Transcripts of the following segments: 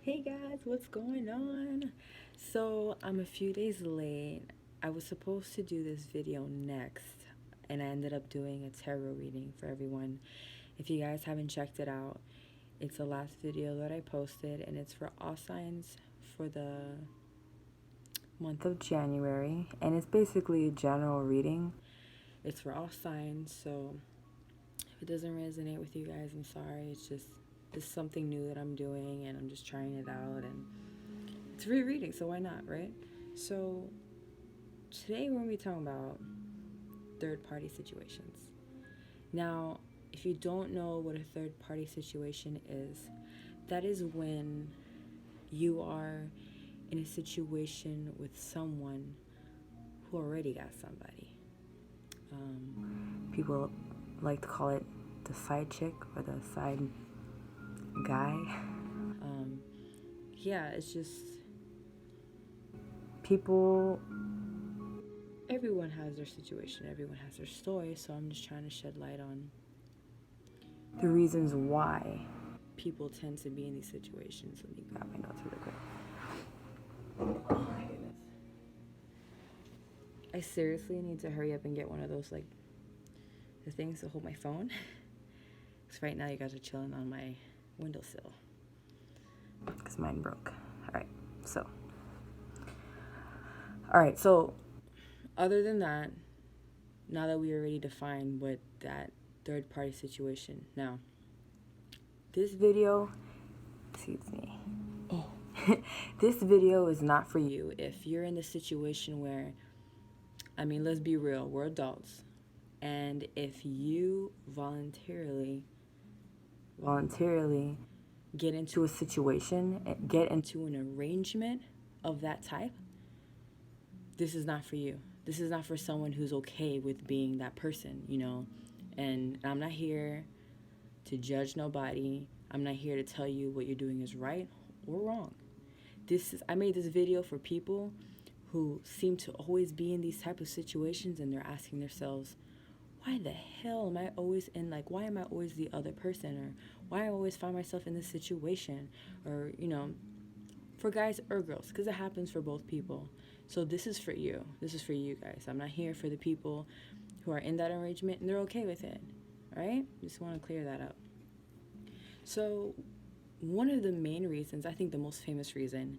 Hey guys, what's going on? So, I'm a few days late. I was supposed to do this video next, and I ended up doing a tarot reading for everyone. If you guys haven't checked it out, it's the last video that I posted, and it's for all signs for the month of January, and it's basically a general reading. It's for all signs, so if it doesn't resonate with you guys, I'm sorry. It's something new that I'm doing, and I'm just trying it out, and it's rereading, so why not, right? So today we're going to be talking about third party situations. Now, if you don't know what a third party situation is, that is when you are in a situation with someone who already got somebody. People like to call it the side chick or the side guy. Yeah, it's just people, everyone has their situation, everyone has their story, so I'm just trying to shed light on the reasons why people tend to be in these situations. Let me grab my notes really quick. Oh my goodness. I seriously need to hurry up and get one of those, like, the things to hold my phone. Because right now you guys are chilling on my windowsill. Because mine broke. Alright, so other than that, now that we already defined what that third party situation, now, this video, excuse me, this video is not for you if you're in the situation where, I mean, let's be real, we're adults. And if you voluntarily get into a situation, get into an arrangement of that type, this is not for you. This is not for someone who's okay with being that person, you know? And I'm not here to judge nobody. I'm not here to tell you what you're doing is right or wrong. I made this video for people who seem to always be in these type of situations, and they're asking themselves, why the hell am I always in, like, why am I always the other person, or why I always find myself in this situation, or, you know, for guys or girls, because it happens for both people. So this is for you. This is for you guys. I'm not here for the people who are in that arrangement and they're okay with it. All right? Just want to clear that up. So one of the main reasons, I think the most famous reason,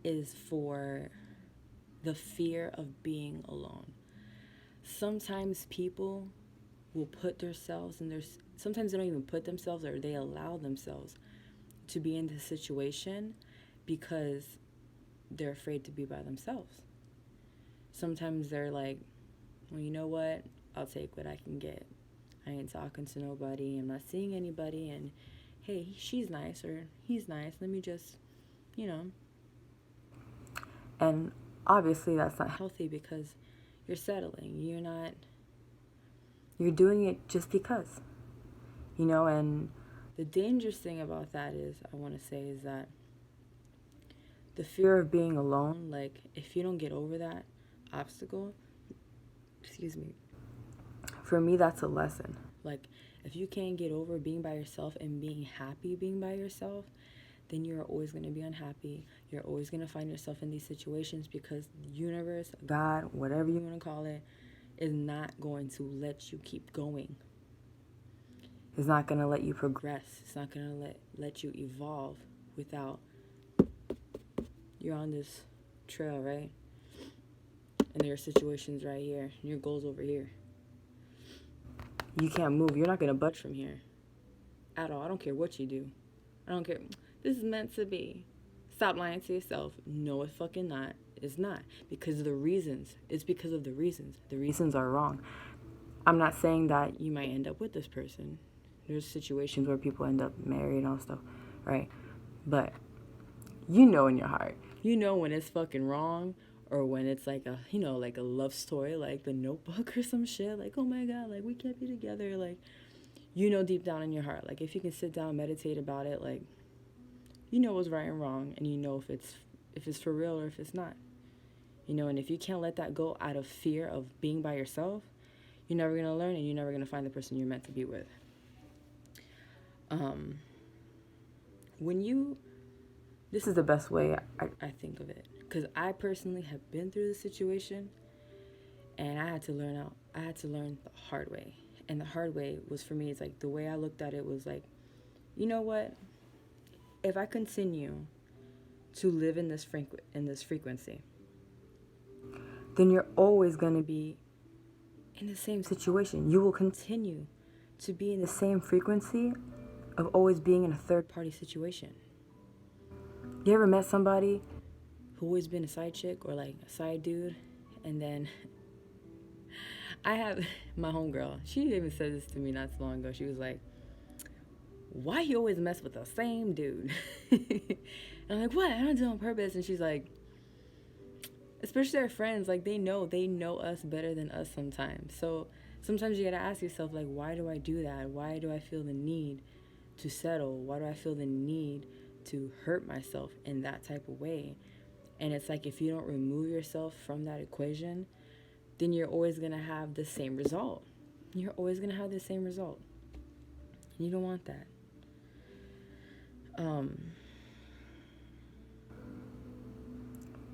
is for the fear of being alone. Sometimes people will put themselves in sometimes they don't even put themselves, or they allow themselves to be in this situation because they're afraid to be by themselves. Sometimes they're like, well, you know what? I'll take what I can get. I ain't talking to nobody. I'm not seeing anybody. And hey, she's nice or he's nice. Let me just, you know. And obviously that's not healthy because you're settling. You're doing it just because, you know. And the dangerous thing about that is, I want to say, is that the fear of being alone, like, if you don't get over that obstacle, excuse me, for me, that's a lesson. Like, if you can't get over being by yourself and being happy being by yourself, then you're always going to be unhappy. You're always going to find yourself in these situations because the universe, God, whatever you want to call it, is not going to let you keep going. It's not going to let you progress. It's not going to let you evolve without, you're on this trail, right? And there are situations right here, and your goal's over here. You can't move. You're not going to budge from here at all. I don't care what you do. I don't care. This is meant to be. Stop lying to yourself. No, it's fucking not. It's not. Because of the reasons. It's because of the reasons. The reasons are wrong. I'm not saying that you might end up with this person. There's situations where people end up married and all stuff, right? But you know in your heart. You know when it's fucking wrong, or when it's like a, you know, like a love story, like The Notebook or some shit. Like, oh my God, like, we can't be together. Like, you know deep down in your heart. Like, if you can sit down, meditate about it, like, you know what's right and wrong, and you know if it's for real or if it's not. You know, and if you can't let that go out of fear of being by yourself, you're never going to learn, and you're never going to find the person you're meant to be with. this is the best way I think of it. Because I personally have been through the situation, and I had to learn the hard way. And the hard way was, for me, it's like the way I looked at it was like, you know what? If I continue to live in this frequency, then you're always going to be in the same situation. You will continue to be in the same frequency of always being in a third party situation. You ever met somebody who always been a side chick or like a side dude, and then I have my homegirl, she even said this to me not so long ago. She was like, why you always mess with the same dude? And I'm like, what? I don't do it on purpose. And she's like, especially our friends, like they know us better than us sometimes. So sometimes you gotta ask yourself, like, why do I do that? Why do I feel the need to settle? Why do I feel the need to hurt myself in that type of way? And it's like, if you don't remove yourself from that equation, then you're always gonna have the same result. You're always gonna have the same result. And you don't want that.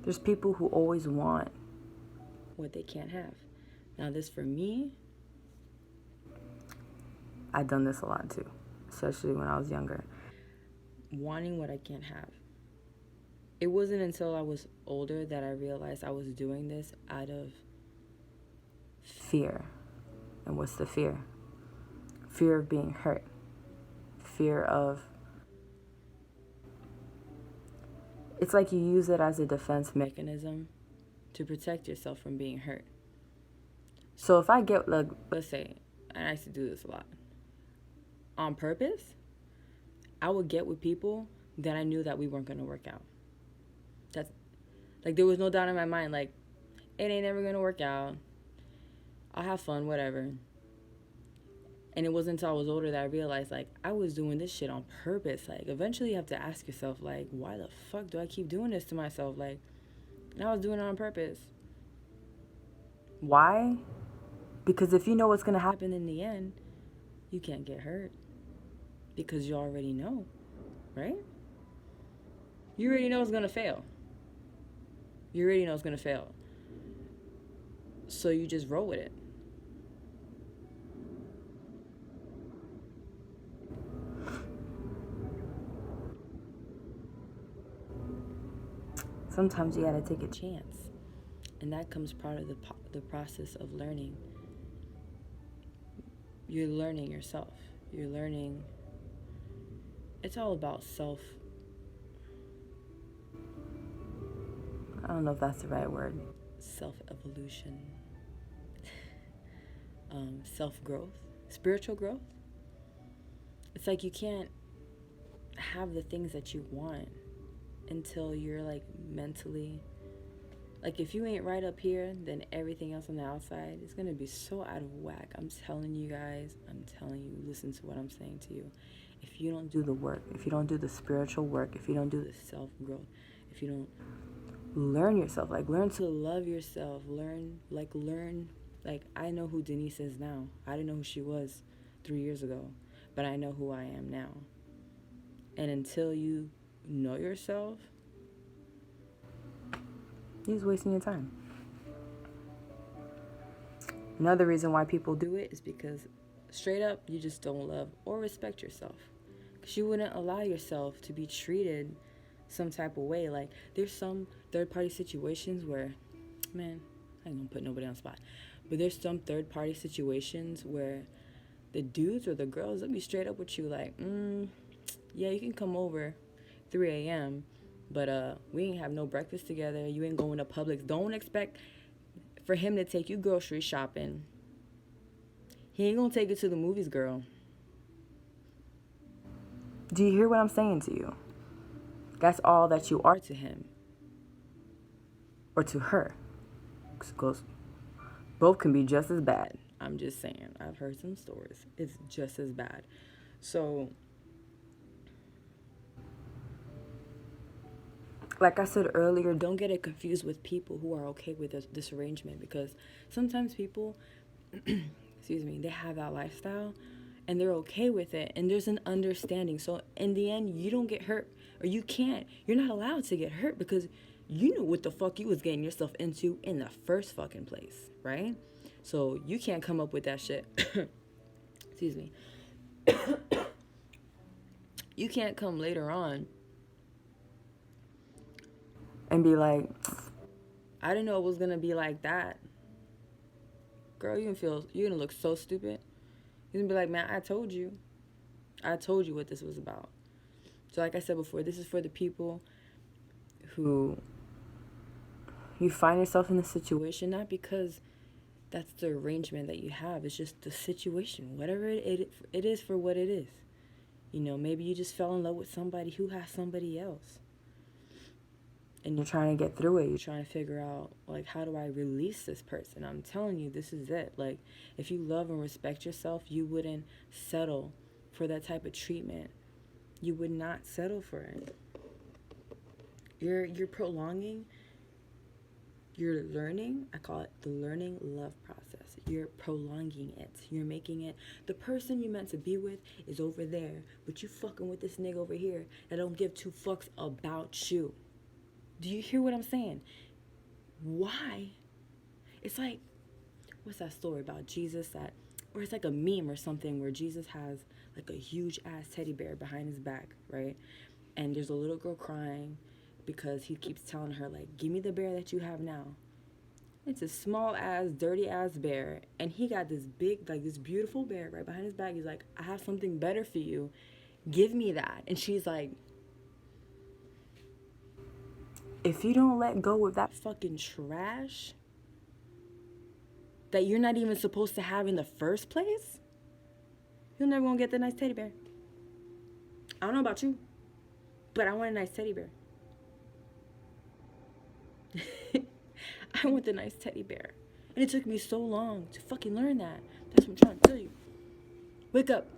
There's people who always want what they can't have. Now, this for me, I've done this a lot too, especially when I was younger. Wanting what I can't have. It wasn't until I was older that I realized I was doing this out of fear. And what's the fear? Fear of being hurt. Fear of... It's like you use it as a defense mechanism to protect yourself from being hurt. So if I get, like, let's say, and I used to do this a lot, on purpose, I would get with people that I knew that we weren't going to work out. That's, like, there was no doubt in my mind, like, it ain't never going to work out. I'll have fun, whatever. And it wasn't until I was older that I realized, like, I was doing this shit on purpose. Like, eventually you have to ask yourself, like, why the fuck do I keep doing this to myself? Like, and I was doing it on purpose. Why? Because if you know what's going to happen in the end, you can't get hurt. Because you already know, right? You already know it's going to fail. You already know it's going to fail. So you just roll with it. Sometimes you gotta take a chance. And that comes part of the process of learning. You're learning yourself. You're learning. It's all about self. I don't know if that's the right word. Self-evolution. Self-growth. Spiritual growth. It's like you can't have the things that you want until you're, like, mentally, like, if you ain't right up here, then everything else on the outside is gonna be so out of whack. I'm telling you guys, listen to what I'm saying to you. If you don't do the work, if you don't do the spiritual work, if you don't do the self-growth, if you don't learn yourself, like, learn to love yourself, learn, like, I know who Denise is now. I didn't know who she was 3 years ago, but I know who I am now. And until you know yourself, you're just wasting your time. Another reason why people do it is because, straight up, you just don't love or respect yourself. Because you wouldn't allow yourself to be treated some type of way. Like, there's some third-party situations where, man, I ain't gonna put nobody on the spot, but there's some third-party situations where the dudes or the girls, they'll be straight up with you, like, yeah, you can come over 3 a.m., but we ain't have no breakfast together. You ain't going to Publix. Don't expect for him to take you grocery shopping. He ain't gonna take you to the movies, girl. Do you hear what I'm saying to you? That's all that you are to him. Or to her. Because both can be just as bad. I'm just saying. I've heard some stories. It's just as bad. So, like I said earlier, don't get it confused with people who are okay with this arrangement, because sometimes people, excuse me, they have that lifestyle and they're okay with it, and there's an understanding. So in the end, you don't get hurt, or you're not allowed to get hurt because you knew what the fuck you was getting yourself into in the first fucking place, right? So you can't come up with that shit. Excuse me. You can't come later on and be like, I didn't know it was gonna be like that. Girl, you're gonna look so stupid. You're gonna be like, man, I told you what this was about. So like I said before, this is for the people who you find yourself in a situation, not because that's the arrangement that you have. It's just the situation, whatever it is for what it is. You know, maybe you just fell in love with somebody who has somebody else. And you're trying to get through it. You're trying to figure out, like, how do I release this person? I'm telling you, this is it. Like, if you love and respect yourself, you wouldn't settle for that type of treatment. You would not settle for it. You're prolonging, you're learning, I call it the learning love process. You're prolonging it. You're making it, the person you meant to be with is over there, but you fucking with this nigga over here that don't give two fucks about you. Do you hear what I'm saying? Why? It's like, what's that story about Jesus or it's like a meme or something where Jesus has like a huge ass teddy bear behind his back, right? And there's a little girl crying because he keeps telling her, like, give me the bear that you have now. It's a small ass, dirty ass bear. And he got this big, like this beautiful bear right behind his back. He's like, I have something better for you. Give me that. And she's like, if you don't let go of that fucking trash that you're not even supposed to have in the first place, you're never gonna get the nice teddy bear. I don't know about you, but I want a nice teddy bear. I want the nice teddy bear. And it took me so long to fucking learn that. That's what I'm trying to tell you. Wake up,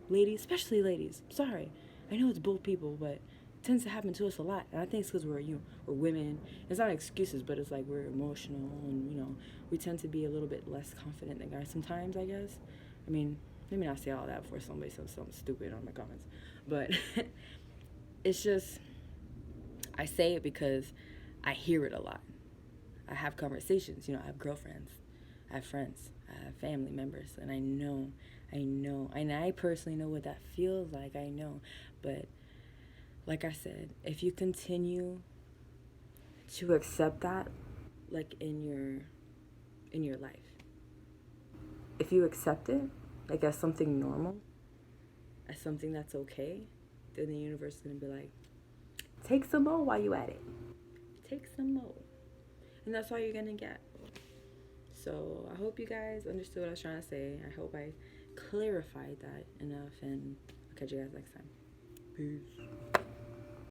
ladies, especially ladies. Sorry. I know it's both people, but it tends to happen to us a lot. And I think it's because we're women. It's not excuses, but it's like we're emotional and, you know, we tend to be a little bit less confident than guys sometimes, I guess. I mean, let me not say all that before somebody says something stupid on my comments. But it's just, I say it because I hear it a lot. I have conversations, you know, I have girlfriends, I have friends, I have family members, and I know, and I personally know what that feels like, I know, but like I said, if you continue to accept that, like in your life, if you accept it, like as something normal, as something that's okay, then the universe is going to be like, take some more while you at it. Take some more. And that's all you're going to get. So I hope you guys understood what I was trying to say. I hope I clarified that enough. And I'll catch you guys next time. Peace.